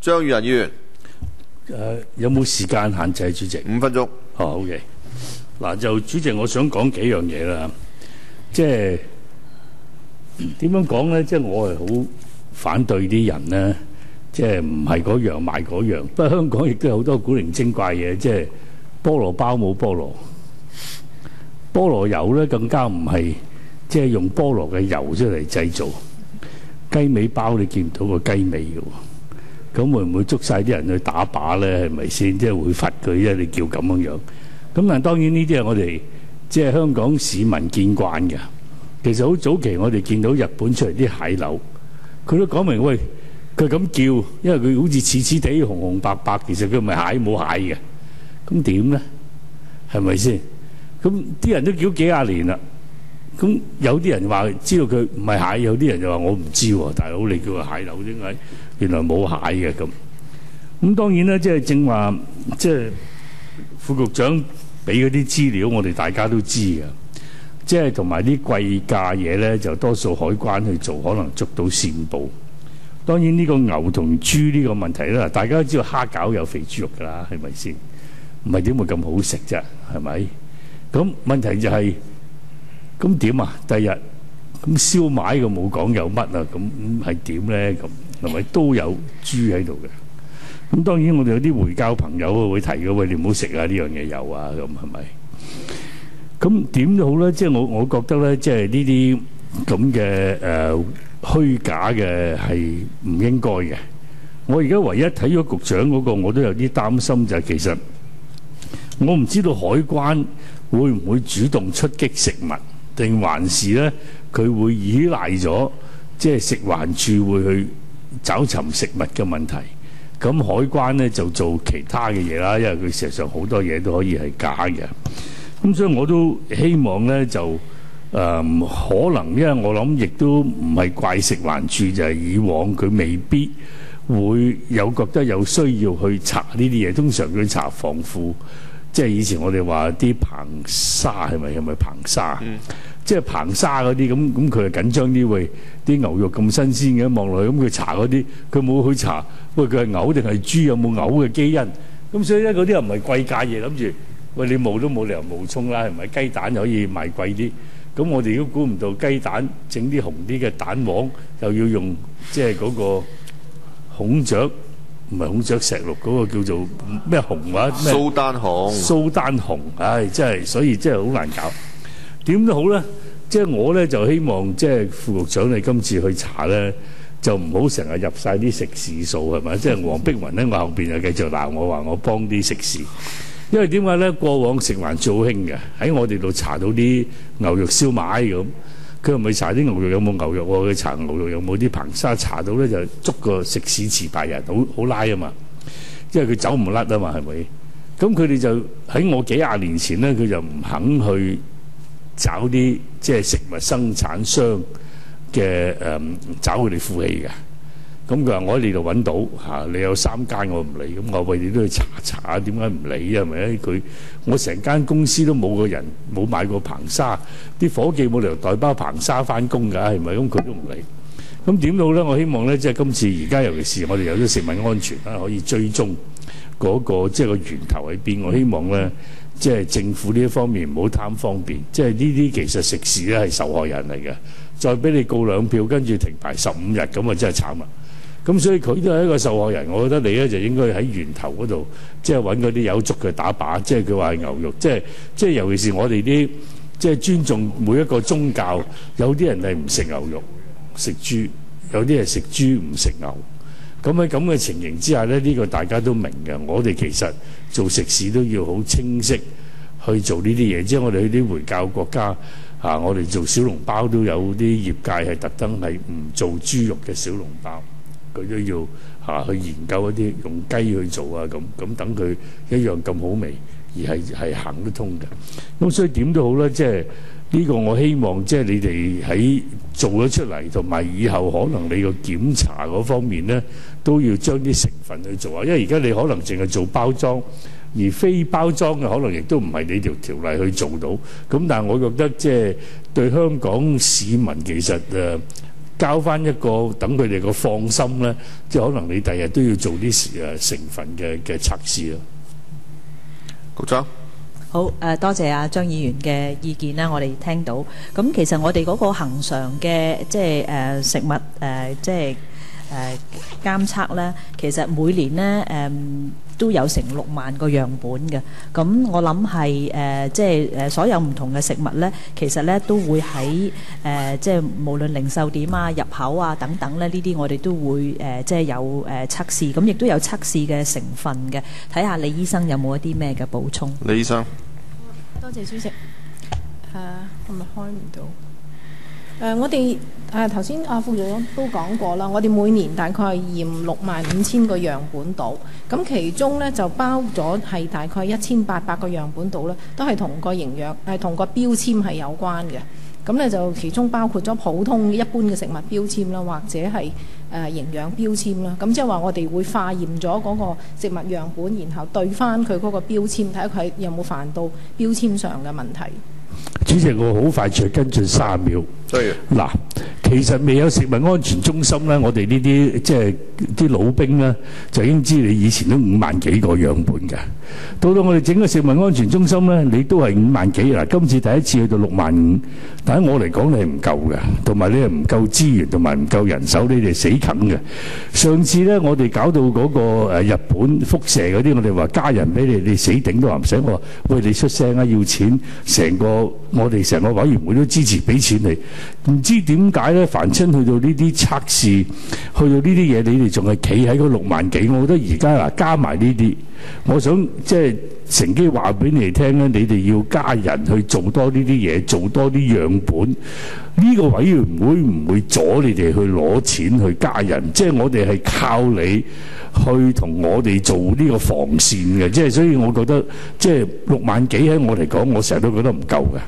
張宇人議員，有冇時間限制，主席5分鐘。好嘅。嗱，就主席，我想講幾樣嘢啦。即係點樣講咧？即係我係好反對啲人咧，即係唔係嗰樣賣嗰樣。不過香港亦都有好多古靈精怪嘢，即係菠蘿包冇菠蘿，菠蘿油咧更加唔係即係用菠蘿嘅油出嚟製造。雞尾包你見唔到個雞尾嘅喎，咁會唔會捉晒啲人去打靶咧？係咪先？即係會罰佢啫。你叫咁樣樣，咁但當然呢啲係我哋即係香港市民見慣嘅。其實好早期我哋見到日本出嚟啲蟹柳，佢都講明喂，佢咁叫，因為佢好似似似地紅紅白白，其實佢唔係蟹冇蟹嘅。咁點咧？係咪先？咁啲人都叫幾廿年啦。咁有啲人話知道佢唔係蟹，有啲人就話我唔知喎，大佬你叫佢蟹柳點解原來冇蟹嘅咁？咁當然啦，即係正話，即係副局長俾嗰啲資料，我哋大家都知嘅。即係同埋啲貴價嘢咧，就多數海關去做，可能捉到線報。當然呢個牛同豬呢個問題咧，大家都知道蝦餃有肥豬肉㗎啦，係咪先？唔係點會咁好食啫？係咪？咁問題就係。咁點啊？第日咁燒賣佢冇講有乜啊？咁係點咧？咁係咪都有豬喺度嘅？咁當然我哋有啲回教朋友會提嘅，喂，你唔好食啊！呢樣嘢有啊，咁係咪？咁點都好咧，即係我覺得咧，即係呢啲咁嘅虛假嘅係唔應該嘅。我而家唯一睇咗局長嗰個，我都有啲擔心，就係其實我唔知道海關會唔會主動出擊食物。定還是咧，佢會依賴咗即係食環署會去找尋食物嘅問題。咁海關咧就做其他嘅嘢啦，因為佢事實上好多嘢都可以係假嘅。咁所以我都希望咧就可能，因為我諗亦都唔係怪食環署，就係以往佢未必會有覺得有需要去查呢啲嘢。通常佢查防腐。即係以前我哋話啲硼砂係咪硼砂？即係硼砂嗰啲咁佢係緊張啲，喂啲牛肉咁新鮮嘅望落去，咁佢查嗰啲佢冇去查，喂佢係牛定係豬，有冇牛嘅基因？咁所以咧嗰啲又唔係貴價嘢，諗住喂你冒都冇理由冒充啦，係咪？雞蛋可以賣貴啲，咁我哋都估唔到雞蛋整啲紅啲嘅蛋黃，又要用即係嗰個孔雀。唔係孔雀石綠嗰個叫做咩紅話咩？蘇丹紅，唉，真係所以真係好難搞。點都好咧，即係我咧就希望即係副局長你今次去查咧，就唔好成日入晒啲食肆數係咪？即係黃碧雲喺我後邊又繼續鬧我話我幫啲食肆，因為點解咧？過往食環署好興嘅，喺我哋度查到啲牛肉燒賣咁。佢又唔係查啲牛肉有冇牛肉喎，佢查牛肉有冇啲硼砂，查到咧就捉個食肆持牌人，好拉啊嘛，因為佢走唔甩啊嘛，係咪？咁佢哋就喺我幾廿年前咧，佢就唔肯去找啲即係食物生產商嘅找佢哋負氣嘅。咁佢話我喺呢度揾到你有3間我唔理，咁我為你都去查點解唔理啊？係咪？我成間公司都冇個人冇買過硼砂，啲伙計冇理由代包硼砂翻工㗎，係咪？咁佢都唔理。咁點到咧？我希望咧，即係今次而家尤其是我哋有咗食物安全啦，可以追蹤嗰個即係個源頭喺邊。我希望咧，即係政府呢一方面唔好貪方便，即係呢啲其實食肆咧係受害人嚟嘅，再俾你告2票，跟住停牌15日，咁啊真係慘啊！咁所以佢都係一個受害人，我覺得你咧就應該喺源頭嗰度，即係揾嗰啲有足嘅打靶，即係佢話係牛肉，即係尤其是我哋啲即係尊重每一個宗教，有啲人係唔食牛肉，食豬，有啲係食豬唔食牛。咁喺咁嘅情形之下咧，呢個大家都明嘅。我哋其實做食肆都要好清晰去做呢啲嘢，即係我哋去啲回教國家我哋做小籠包都有啲業界係特登係唔做豬肉嘅小籠包。佢都要去研究一啲用雞去做啊，咁等佢一樣咁好味，而係行得通嘅。咁所以點都好啦，即係呢個我希望即係你哋喺做咗出嚟，同埋以後可能你個檢查嗰方面咧，都要將啲成分去做啊。因為而家你可能淨係做包裝，而非包裝嘅可能亦都唔係你條例去做到。咁但係我覺得即係對香港市民其實交翻一個等佢哋個放心咧，即係可能你第日都要做啲成分嘅測試咯。局長。好，多謝張議員嘅意見啦，我哋聽到。咁其實我哋嗰個恆常嘅即係食物即係監測咧，其實每年咧都有成6萬個樣本嘅。咁我諗係即係所有唔同嘅食物咧，其實咧都會喺即係無論零售點啊、入口啊等等咧，呢啲我哋都會即係有測試，咁亦都有測試嘅成分嘅。睇下李醫生有冇一啲咩嘅補充？李醫生。多謝主席。係咪開唔到？我哋頭先副組長都講過啦，我哋每年大概係驗65,000個樣本度，咁其中咧就包咗係大概1,800個樣本度咧，都係同個營養同個標籤係有關嘅。咁咧就其中包括咗普通一般嘅食物標籤啦，或者係營養標籤啦。咁即係話我哋會化驗咗嗰個食物樣本，然後對翻佢嗰個標籤，睇下佢有冇犯到標籤上嘅問題。主席，我好快脆跟進3秒。嗱，其實未有食物安全中心咧，我哋呢啲即係啲老兵咧，就已經知你以前都5萬幾個樣本嘅。到我哋整個食物安全中心咧，你都係5萬幾嗱。今次第一次去到6萬5，但係我嚟講你係唔夠嘅，同埋你係唔夠資源同埋唔夠人手，你哋死啃嘅。上次咧，我哋搞到嗰個日本輻射嗰啲，我哋話加人俾你，你死頂都話唔使。我話喂，你出聲啊，要錢，我哋成個委員會都支持俾錢你。唔知點解咧？凡親去到呢啲測試，去到呢啲嘢，你哋仲係企喺嗰6萬幾。我覺得而家嗱加埋呢啲，我想即係乘機話俾你哋聽咧，你哋要加人去做多呢啲嘢，做多啲樣本。呢個委員會唔會阻你哋去攞錢去加人？即係我哋係靠你去同我哋做呢個防線嘅。即係所以，我覺得即係6萬幾喺我嚟講，我成日都覺得唔夠嘅。